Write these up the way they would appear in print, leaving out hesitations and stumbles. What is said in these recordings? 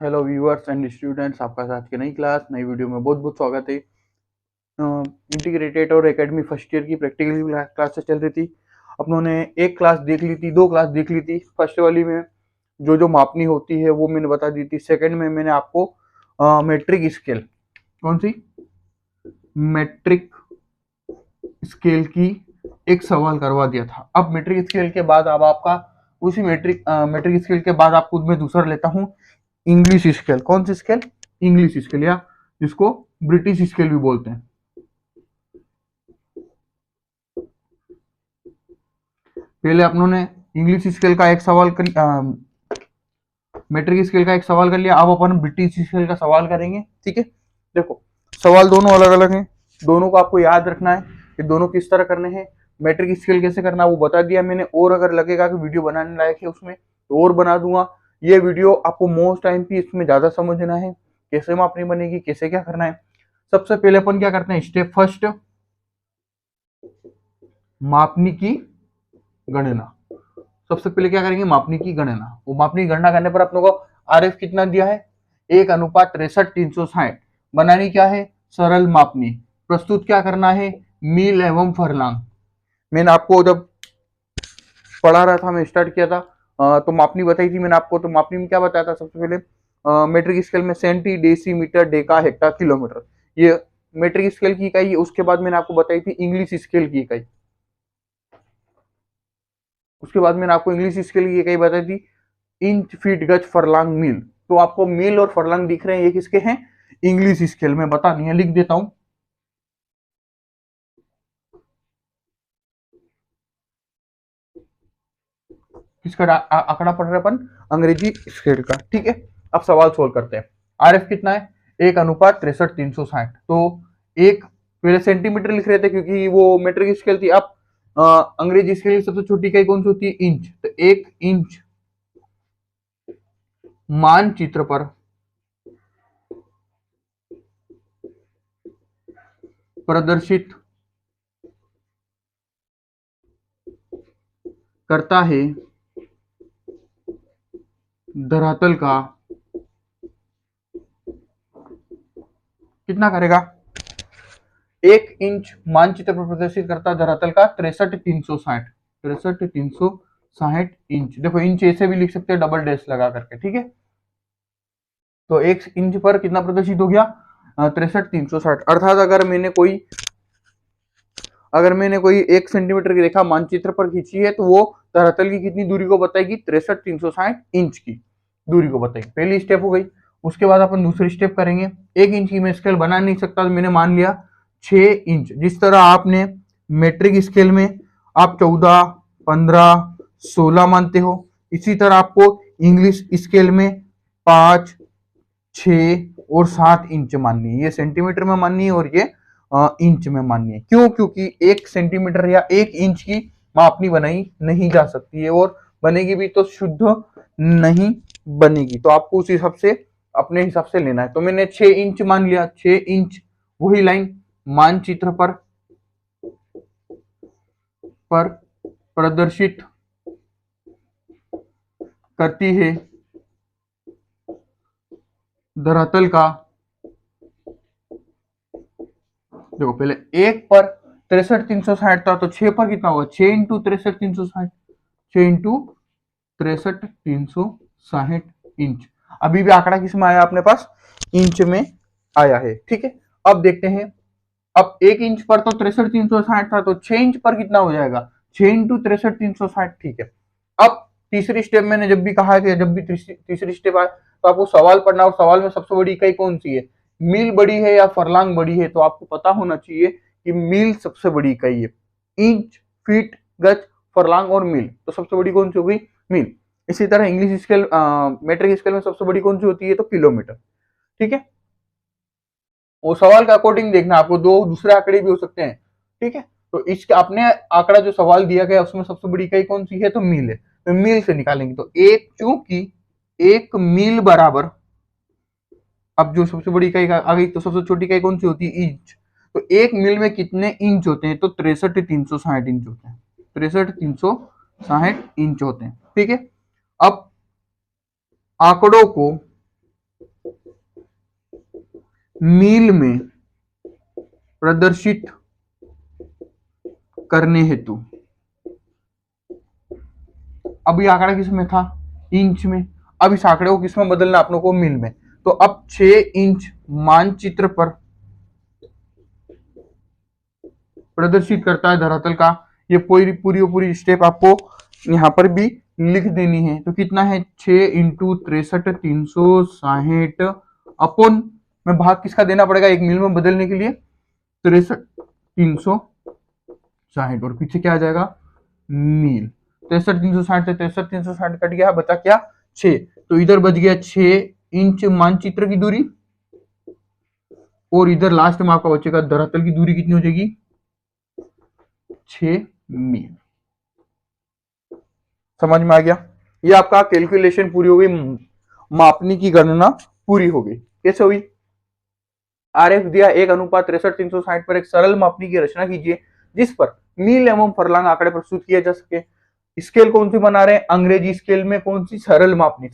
Hello viewers and students, आपका आज की नई क्लास नई वीडियो में बहुत बहुत स्वागत है। इंटीग्रेटेड और एकेडमी फर्स्ट ईयर की प्रैक्टिकल क्लासेस चल रही थी। अपनों ने एक क्लास देख ली थी, दो क्लास देख ली थी। फर्स्ट वाली में जो जो मापनी होती है वो मैंने बता दी थी। सेकंड में मैंने आपको मेट्रिक स्केल, कौन सी, मेट्रिक स्केल की एक सवाल करवा दिया था। अब मेट्रिक स्केल के बाद अब आपका उसी मेट्रिक स्केल के बाद आपको मैं दूसरा लेता हूँ, इंग्लिश स्केल। कौन सी स्केल? इंग्लिश स्केल, या जिसको ब्रिटिश स्केल भी बोलते हैं। पहले अपनों ने इंग्लिश स्केल का एक सवाल कर, मेट्रिक स्केल का एक सवाल कर लिया। अब अपन ब्रिटिश स्केल का सवाल करेंगे। ठीक है, देखो सवाल दोनों अलग अलग हैं, दोनों को आपको याद रखना है कि दोनों किस तरह करने हैं। मेट्रिक स्केल कैसे करना है वो बता दिया मैंने, और अगर लगेगा कि वीडियो बनाने लायक है उसमें तो और बना दूंगा। ये वीडियो आपको मोस्ट टाइम की इसमें ज्यादा समझना है, कैसे मापनी बनेगी, कैसे क्या करना है। सबसे पहले अपन क्या करते हैं, स्टेप फर्स्ट, मापनी की गणना। सबसे पहले क्या करेंगे, मापनी की गणना। वो मापनी की गणना करने पर अपनों को आरएफ कितना दिया है, 1:6360। बनानी क्या है, सरल मापनी। प्रस्तुत क्या करना है, मील एवं फरलांग। मैंने आपको जब पढ़ा रहा था, मैं स्टार्ट किया था तो मापनी बताई थी मैंने आपको। तो मापनी में क्या बताया था, सबसे पहले मेट्रिक स्केल में centi, decimeter, deka, hecta, kilometer, ये मेट्रिक स्केल की इकाई है। उसके बाद मैंने आपको बताई थी इंग्लिश स्केल की इकाई। उसके बाद मैंने आपको इंग्लिश स्केल की इकाई बताई थी इंच, फीट, गज, फरलांग, मील। तो आपको मील और फरलांग दिख रहे हैं, ये किसके हैं, इंग्लिश स्केल में। बतानी है, लिख देता हूं। किसका आंकड़ा पढ़ रहे हैं अपन, अंग्रेजी स्केल का। ठीक है, अब सवाल सोल्व करते हैं। आरएफ कितना है, 1:6360। तो एक, पहले सेंटीमीटर लिख रहे थे क्योंकि वो मेट्रिक स्केल थी। अब अंग्रेजी स्केल की सबसे छोटी इकाई कौन सी होती है, इंच। तो 1 इंच मानचित्र पर प्रदर्शित करता है धरातल का, कितना करेगा, 1 इंच मानचित्र पर प्रदर्शित करता धरातल का 63,360, 63,360 इंच। देखो इंच ऐसे भी लिख सकते हैं, डबल डैश लगा करके। ठीक है, तो 1 इंच पर कितना प्रदर्शित हो गया, 63,360। अर्थात अगर मैंने कोई 1 सेंटीमीटर की रेखा मानचित्र पर खींची है तो वो धरातल की कितनी दूरी को बताएगी, 63,360 इंच की दूरी को बताएगी। पहली स्टेप हो गई। उसके बाद अपन दूसरी स्टेप करेंगे। 1 इंच की मैं स्केल बना नहीं सकता, तो मैंने मान लिया 6 इंच। जिस तरह आपने मेट्रिक स्केल में आप 14, 15, 16 मानते हो, इसी तरह आपको इंग्लिश स्केल में 5, 6 और 7 इंच माननी है। ये सेंटीमीटर में माननी है और ये इंच में माननी है। क्यों? क्योंकि 1 सेंटीमीटर या 1 इंच की मापनी बनाई नहीं जा सकती है, और बनेगी भी तो शुद्ध नहीं बनेगी। तो आपको उस हिसाब से, अपने हिसाब से लेना है। तो मैंने 6 इंच मान लिया। 6 इंच, वही लाइन मानचित्र पर प्रदर्शित करती है धरातल का, देखो पहले 1 पर 63,360 था, तो 6 पर कितना होगा, 6 × 63,360, 6 × 63,360 इंच। अभी भी आंकड़ा किस में आया अपने पास, इंच में आया है। ठीक है, अब देखते हैं। अब 1 इंच पर तो 63,360 था, तो 6 इंच पर कितना हो जाएगा, 6 × 63,360। ठीक है, अब तीसरी स्टेप मैंने जब भी कहा है कि जब भी तीसरी स्टेप आए तो आपको सवाल पढ़ना, और सवाल में सबसे बड़ी इकाई कौन सी है, मील बड़ी है या फरलांग बड़ी है। तो आपको पता होना चाहिए कि मील सबसे बड़ी इकाई है। इंच, फीट, गज, फरलांग और मील, तो सबसे बड़ी कौन सी होगी, मील। इसी तरह इंग्लिश स्केल, मेट्रिक स्केल में सबसे बड़ी कौन सी होती है, तो किलोमीटर। ठीक है, वो सवाल के अकॉर्डिंग देखना, आपको दो दूसरे आंकड़े भी हो सकते हैं। ठीक है, तो इसके अपने आंकड़ा जो सवाल दिया गया उसमें सबसे बड़ी इकाई कौन सी है, तो मील है। तो मील से निकालेंगे, तो एक, चूंकि 1 मील बराबर, अब जो सबसे बड़ी इकाई आ गई, तो सबसे छोटी इकाई कौन सी होती है, इंच। तो 1 मील में कितने इंच होते हैं, तो 63,360 इंच होते हैं। 63,360 इंच होते हैं। ठीक है, अब आंकड़ों को मील में प्रदर्शित करने हेतु, अब ये आंकड़ा किस में था, इंच में, अब इस आंकड़े को किस में बदलना अपनों को, मील में। तो अब 6 इंच मानचित्र पर प्रदर्शित करता है धरातल का, ये पूरी पूरी पूरी स्टेप आपको यहाँ पर भी लिख देनी है। तो कितना है, 6 इंटू 63,360 अपॉन में भाग किसका देना पड़ेगा, एक मील में बदलने के लिए 63,360, और पीछे क्या आ जाएगा, मील। 63,360 से 63,360 कट गया, बचा क्या, 6। तो इधर बच गया 6 इंच मानचित्र की दूरी, और इधर लास्ट में आपका बचेगा धरातल की दूरी कितनी हो जाएगी, 6 मील। समझ में आ गया, ये आपका कैलकुलेशन पूरी हो गई, मापनी की गणना पूरी हो गई। कैसे हुई, आरएफ दिया 1:63,360 पर एक सरल मापनी की रचना कीजिए जिस पर मील एवं फरलांग आंकड़े प्रस्तुत किया जा सके। स्केल कौन सी बना रहे हैं, अंग्रेजी स्केल में कौन सी सरल मापनी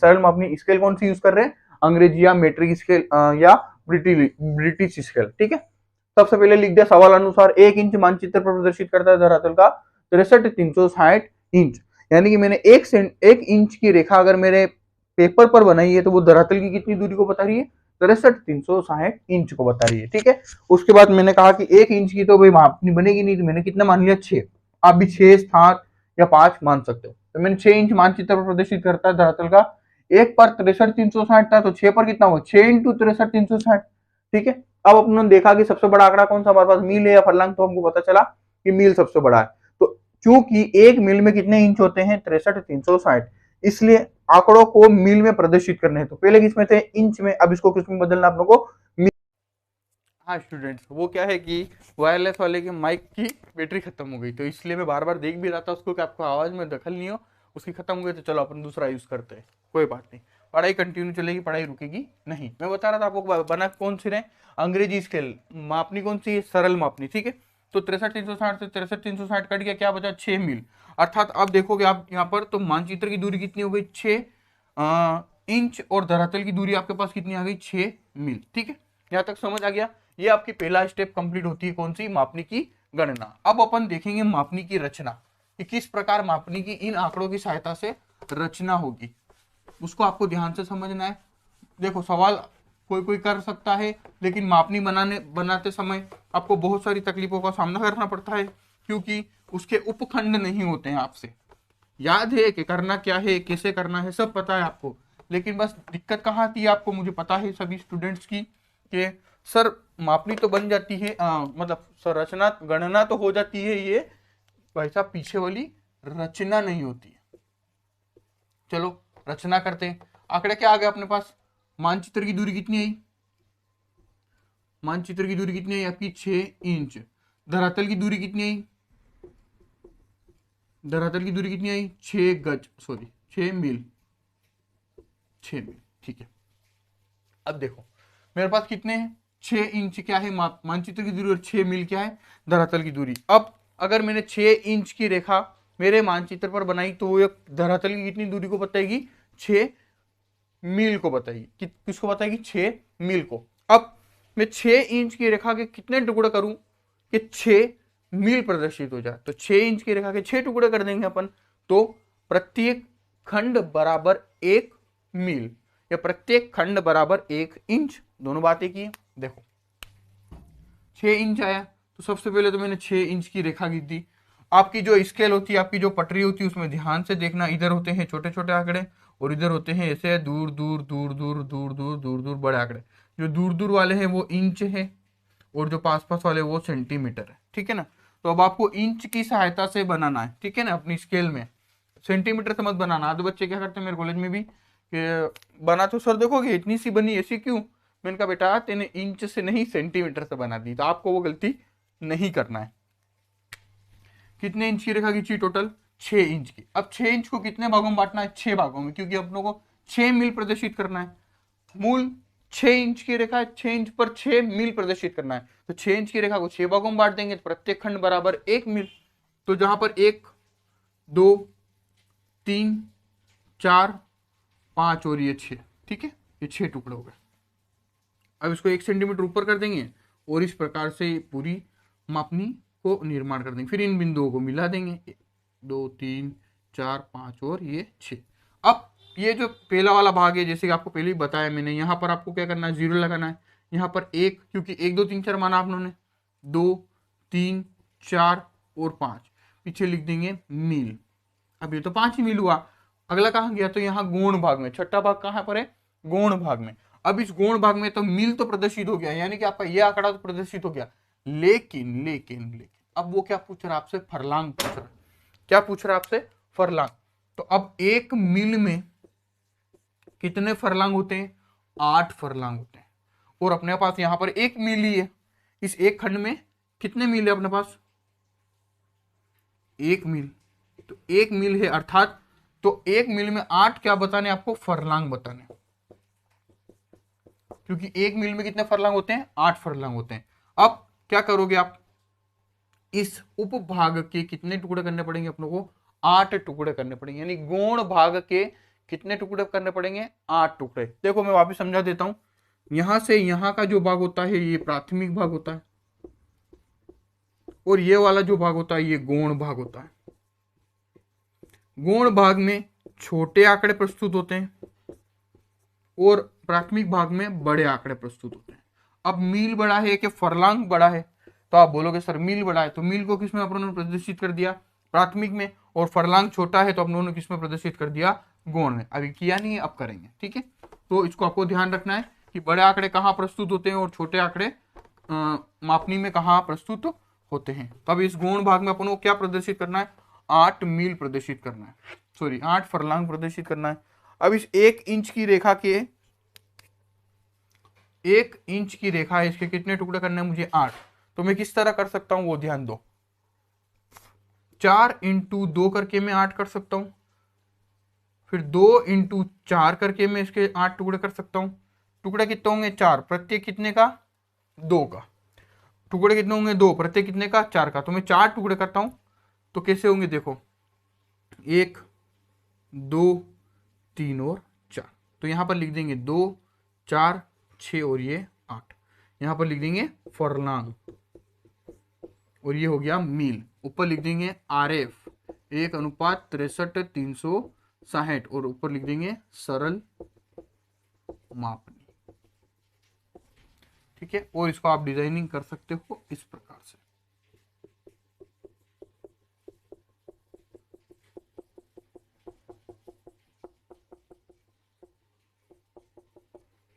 स्केल कौन सी यूज कर रहे हैं, अंग्रेजी या मेट्रिक स्केल या ब्रिटिश स्केल। ठीक है, सबसे पहले लिख दिया सवाल अनुसार 1 इंच मानचित्र पर प्रदर्शित करता है धरातल का 63,360 इंच, यानी कि मैंने 1 इंच की रेखा अगर मेरे पेपर पर बनाई है तो वो धरातल की कितनी दूरी को बता रही है, 63,360 इंच को बता रही है। ठीक है, उसके बाद मैंने कहा कि 1 इंच की तो भाई मापनी बनेगी नहीं, तो मैंने कितना मान लिया, 6। आप भी 6, 7 या 5 मान सकते हो। तो मैंने 6 इंच मानचित्र पर प्रदर्शित करता है धरातल का, एक पर 63,360 था तो 6 पर कितना हुआ, 6 इंटू 63,360। ठीक है, अब अपने देखा कि सबसे बड़ा आंकड़ा कौन सा हमारे पास, मील है या फरलांग, तो हमको पता चला कि मील सबसे बड़ा है। तो चूंकि एक मील में कितने इंच होते हैं, 63,360, इसलिए आंकड़ों को मील में प्रदर्शित करने हैं। तो पहले किसमें थे, इंच में, अब इसको किसमें बदलना आप लोगों को, मील। हाँ स्टूडेंट्स, वो क्या है कि वायरलेस वाले के माइक की बैटरी खत्म हो गई, तो इसलिए मैं बार बार देख भी रहा था उसको कि आपको आवाज में दखल नहीं हो, उसकी खत्म हो गई, तो चलो अपन दूसरा यूज करते हैं, कोई बात नहीं, पढ़ाई कंटिन्यू चलेगी, पढ़ाई रुकेगी नहीं। मैं बता रहा था आपको बना कौन सी रहे, अंग्रेजी स्केल, मापनी कौन सी है, सरल मापनी। ठीक है, तो 63,360 से 63,360 कट गया, क्या बचा, 6 मील। अर्थात अब देखोगे आप यहाँ पर, तो मानचित्र की दूरी कितनी हो गई, 6 इंच, और धरातल की दूरी आपके पास कितनी आ गई, 6 मील। ठीक है, यहाँ तक समझ आ गया। ये आपकी पहला स्टेप कंप्लीट होती है, कौन सी, मापनी की गणना। अब अपन देखेंगे मापनी की रचना, कि किस प्रकार मापनी की इन आंकड़ों की सहायता से रचना होगी, उसको आपको ध्यान से समझना है। देखो सवाल कोई कोई कर सकता है, लेकिन मापनी बनाते समय आपको बहुत सारी तकलीफों का सामना करना पड़ता है, क्योंकि उसके उपखंड नहीं होते हैं आपसे। याद है कि करना क्या है, कैसे करना है, सब पता है आपको, लेकिन बस दिक्कत कहाँ आती है आपको, मुझे पता है सभी स्टूडेंट्स की, कि सर मापनी तो बन जाती है, मतलब सर रचना गणना तो हो जाती है, ये भाई साहब पीछे वाली रचना नहीं होती है। चलो रचना करते हैं। आंकड़ा क्या आ गया अपने पास, मानचित्र की दूरी कितनी आई, मानचित्र की दूरी कितनी आई आपकी, 6 इंच। धरातल की दूरी कितनी आई, धरातल की दूरी कितनी आई, 6 गज, सॉरी 6 मील, 6 मील। ठीक है, अब देखो मेरे पास कितने हैं, 6 इंच क्या है मानचित्र की दूरी, और 6 मील क्या है, धरातल की दूरी। अब अगर मैंने 6 इंच की रेखा मेरे मानचित्र पर बनाई, तो वो धरातल की कितनी दूरी को बताएगी, 6 मील को बताएगी। किसको बताएगी, 6 मील को। अब मैं 6 इंच की रेखा के कितने टुकड़े करूं कि 6 मील प्रदर्शित हो जाए, तो 6 इंच की रेखा के 6 टुकड़े कर देंगे अपन, तो प्रत्येक खंड बराबर 1 मील, या प्रत्येक खंड बराबर 1 इंच, दोनों बातें की। देखो 6 इंच आया, तो सबसे पहले तो मैंने 6 इंच की रेखा खींच दी। आपकी जो स्केल होती है, आपकी जो पटरी होती है, उसमें ध्यान से देखना, इधर होते हैं छोटे छोटे आंकड़े, और इधर होते हैं ऐसे दूर दूर दूर दूर दूर दूर दूर दूर बड़े आंकड़े। जो दूर दूर वाले हैं वो इंच है, और जो पास पास वाले वो सेंटीमीटर है। ठीक है ना, तो अब आपको इंच की सहायता से बनाना है, ठीक है ना, अपनी स्केल में। सेंटीमीटर से मत बनाना, आधे बच्चे क्या करते हैं मेरे कॉलेज में भी, कि बना तो सर देखोगे इतनी सी बनी, ऐसी क्यों। मैंने कहा बेटा तेने इंच से नहीं सेंटीमीटर से बना दी, तो आपको वो गलती नहीं करना है। कितने इंच की रेखा खींची, टोटल 6 इंच की। अब 6 इंच को कितने भागों में बांटना है, 6 भागों में, क्योंकि अपनों को 6 मील प्रदर्शित करना है। मूल 6 इंच की रेखा है, 6 इंच पर 6 मील प्रदर्शित करना है, तो 6 इंच की रेखा को 6 भागों में बांट देंगे, तो प्रत्येक खंड बराबर 1 मील। तो जहां पर 1 2 3 4 5 और ये 6, ठीक है, ये 6 टुकड़े हो गए। अब इसको 1 सेंटीमीटर ऊपर कर देंगे और इस प्रकार से पूरी मापनी को निर्माण कर देंगे। फिर इन बिंदुओं को मिला देंगे, 2 3 4 5 और ये 6। अब ये जो पहला वाला भाग है, जैसे कि आपको पहले ही बताया मैंने, यहाँ पर आपको क्या करना है, 0 लगाना है। यहाँ पर 1, क्योंकि 1 2 3 4 माना आप लोगों ने, 2 3 4 और 5, पीछे लिख देंगे मील। अब ये तो 5 ही मील हुआ। अगला कहाँ गया, तो यहाँ गौण भाग में, छठा भाग कहाँ पर है, गौण भाग में। अब इस गौण भाग में तो मील तो प्रदर्शित हो गया, यानी कि आपका ये आंकड़ा तो प्रदर्शित हो गया, लेकिन लेकिन लेकिन अब वो क्या पूछ रहा है आपसे, फरलांग पूछ रहा है। क्या पूछ रहा है आपसे, फरलांग। तो अब 1 मील में कितने फरलांग होते हैं, 8 फरलांग होते हैं। और अपने पास यहाँ पर 1 मील ही है, इस एक खंड में कितने मील है अपने पास, 1 मील। तो 1 मील है, अर्थात तो 1 मील में 8 क्या बताने आपको, फरलांग बताने, क्योंकि 1 मील में कितने फरलांग होते हैं, 8 फरलांग होते हैं। अब क्या करोगे आप, इस उपभाग के कितने टुकड़े करने पड़ेंगे अपनों को, 8 टुकड़े करने पड़ेंगे, यानी गौण भाग के कितने टुकड़े करने पड़ेंगे, 8 टुकड़े। देखो मैं वापस समझा देता हूं, यहां से यहां का जो भाग होता है ये प्राथमिक भाग होता है, और ये वाला जो भाग होता है ये गौण भाग होता है। गौण भाग में छोटे आंकड़े प्रस्तुत होते हैं और प्राथमिक भाग में बड़े आंकड़े प्रस्तुत होते हैं। अब मील बड़ा है कि फरलांग बड़ा है, तो आप बोलोगे सर मील बड़ा है, तो मील को किसमें अपन ने प्रदर्शित कर दिया, प्राथमिक में, और फरलांग छोटा है तो अपन ने किसमें प्रदर्शित कर दिया, गौण में। अभी किया नहीं है, अब करेंगे, ठीक है। तो इसको आपको ध्यान रखना है कि बड़े आंकड़े कहाँ प्रस्तुत होते हैं और छोटे आंकड़े मापनी में कहाँ प्रस्तुत होते हैं। तो अब इस गौण भाग में अपन को क्या प्रदर्शित करना है, 8 मील प्रदर्शित करना है, सॉरी 8 फरलांग प्रदर्शित करना है। अब इस 1 इंच की रेखा के, 1 इंच की रेखा है, इसके कितने टुकड़े करने हैं मुझे, 8। तो मैं किस तरह कर सकता हूं वो ध्यान दो, 4 × 2 करके मैं 8 कर सकता हूं, फिर 2 × 4 करके मैं इसके 8 टुकड़े कर सकता हूं। टुकड़े कितने होंगे, 4, प्रत्येक कितने का, 2 का। टुकड़े कितने होंगे, 2, प्रत्येक कितने का, 4 का। तो मैं 4 टुकड़े करता हूं, तो कैसे होंगे देखो, 1 2 3 और 4। तो यहां पर लिख देंगे 2 4 6 और ये 8, यहां पर लिख देंगे फरलांग, और ये हो गया मील। ऊपर लिख देंगे RF 1:63 और ऊपर लिख देंगे सरल मापनी, ठीक है। और इसको आप डिजाइनिंग कर सकते हो इस प्रकार से।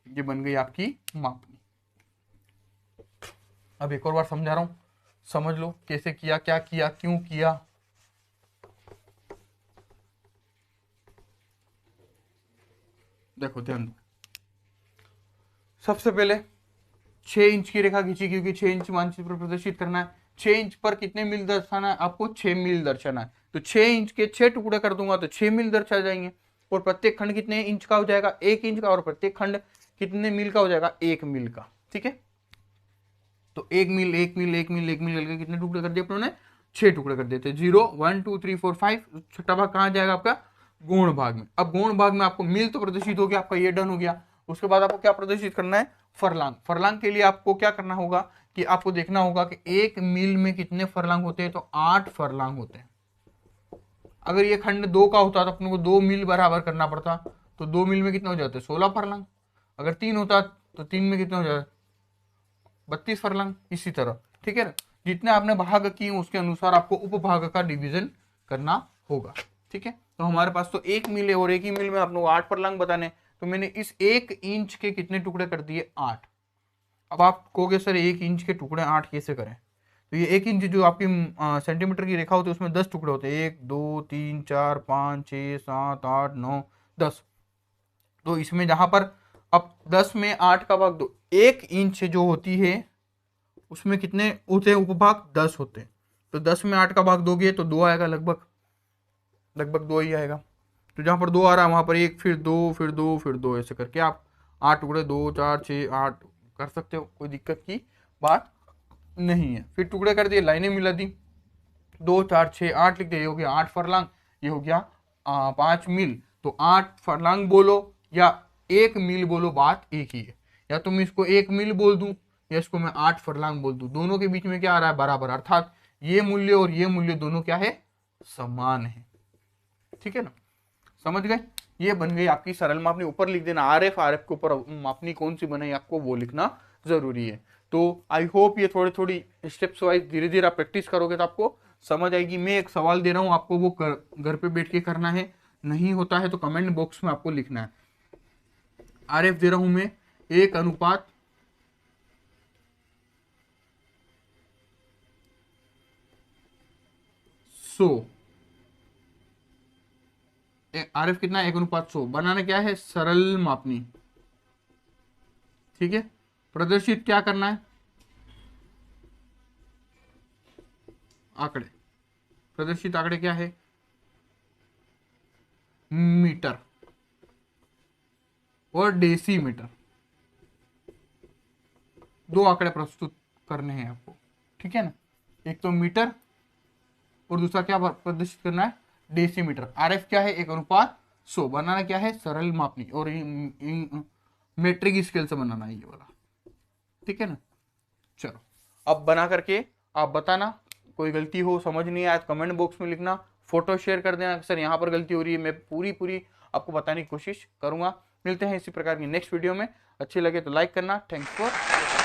ये बन गई आपकी मापनी। अब एक और बार समझा रहा हूं, समझ लो कैसे किया, क्या किया, क्यों किया। देखो ध्यान दो, सबसे पहले 6 इंच की रेखा खींची, क्योंकि 6 इंच मानचित्र पर प्रदर्शित करना है। 6 इंच पर कितने मील दर्शाना है आपको, 6 मील दर्शाना है। तो 6 इंच के 6 टुकड़े कर दूंगा तो 6 मील दर्शा जाएंगे। और प्रत्येक खंड कितने इंच का हो जाएगा, 1 इंच का, और प्रत्येक खंड कितने मील का हो जाएगा, 1 मील का, ठीक है। तो 1 मील 1 मील 1 मील 1 मील करके कितने टुकड़े कर दिए अपनों ने, 6 टुकड़े कर देते। 0 1 2 3 4 5, छठा भाग कहाँ जाएगा आपका, गौण भाग में। अब गौण भाग में आपको मील तो प्रदर्शित हो गया, आपका ये डन हो गया। उसके बाद आपको क्या प्रदर्शित करना है, फरलांग। फरलांग के लिए आपको क्या करना होगा कि आपको देखना होगा कि 1 मील में कितने फरलांग होते हैं, तो 8 फरलांग होते हैं। अगर ये खंड 2 का होता तो अपने को 2 मील बराबर करना पड़ता, तो 2 मील में कितने हो जाते, 16 फरलांग। अगर 3 होता तो 3 में कितने हो जाते, 32 फरलांग। इसी तरह, ठीक है ना, जितने आपने भाग किए उसके अनुसार आपको उपभाग का डिवीजन करना होगा, ठीक है। तो हमारे पास तो 1 मील है और 1 ही मील में आपको 8 फरलांग बताने, तो मैंने इस 1 इंच के कितने टुकड़े कर दिए, 8। अब आप कहोगे सर 1 इंच के टुकड़े 8 कैसे करें, तो ये 1 इंच जो आपकी सेंटीमीटर की रेखा होती है उसमें 10 टुकड़े होते हैं, 1 2 3 4 5 6 7 8 9 10। तो इसमें जहां पर अब 10 में 8 का भाग दो, 1 इंच जो होती है उसमें कितने होते हैं उपभाग, 10 होते हैं। तो 10 में 8 का भाग दोगे तो 2 आएगा, लगभग लगभग 2 ही आएगा। तो जहां पर 2 आ रहा है वहां पर 1, फिर 2 फिर 2 फिर 2, ऐसे करके आप 8 टुकड़े 2 4 6 8 कर सकते हो, कोई दिक्कत की बात नहीं है। फिर टुकड़े कर दिए, लाइनें मिला दी, 2 4 6 8 लिख दिया, ये हो गया 8 फरलांग, ये हो गया 5 मील। तो 8 फरलांग बोलो या 1 मील बोलो, बात एक ही है। या तो मैं इसको 1 मील बोल दूं या इसको मैं 8 फरलांग बोल दूं, दोनों के बीच में क्या आ रहा है, बराबर, अर्थात ये मूल्य और ये मूल्य दोनों क्या है, समान है। ठीक है ना, समझ गए। ये बन गई आपकी सरल मापनी। ऊपर लिख देना आरएफ, आरएफ के ऊपर मापनी कौन सी बनाई आपको वो लिखना जरूरी है। तो आई होप ये थोड़ी थोड़ी स्टेप्स वाइज धीरे धीरे आप प्रैक्टिस करोगे तो आपको समझ आएगी। मैं एक सवाल दे रहा हूं आपको, वो घर पे बैठ के करना है, नहीं होता है तो कमेंट बॉक्स में आपको लिखना है। आरएफ दे रहा हूं मैं 1:100 आरएफ कितना, 1:100 बनाना क्या है, सरल मापनी। ठीक है, प्रदर्शित क्या करना है, आंकड़े। प्रदर्शित आंकड़े क्या है, मीटर और डेसीमीटर, दो आंकड़े प्रस्तुत करने हैं आपको। ठीक है ना, एक तो मीटर और दूसरा क्या प्रदर्शित करना है, डेसीमीटर। आरएफ क्या है, 1:100। बनाना क्या है, सरल मापनी, और मेट्रिक स्केल से बनाना है ये वाला। ठीक है ना, चलो अब बना करके आप बताना, कोई गलती हो, समझ नहीं आया तो कमेंट बॉक्स में लिखना, फोटो शेयर कर देना, सर यहाँ पर गलती हो रही है। मैं पूरी पूरी आपको बताने की कोशिश करूंगा। मिलते हैं इसी प्रकार की नेक्स्ट वीडियो में। अच्छी लगे तो लाइक करना। Thanks for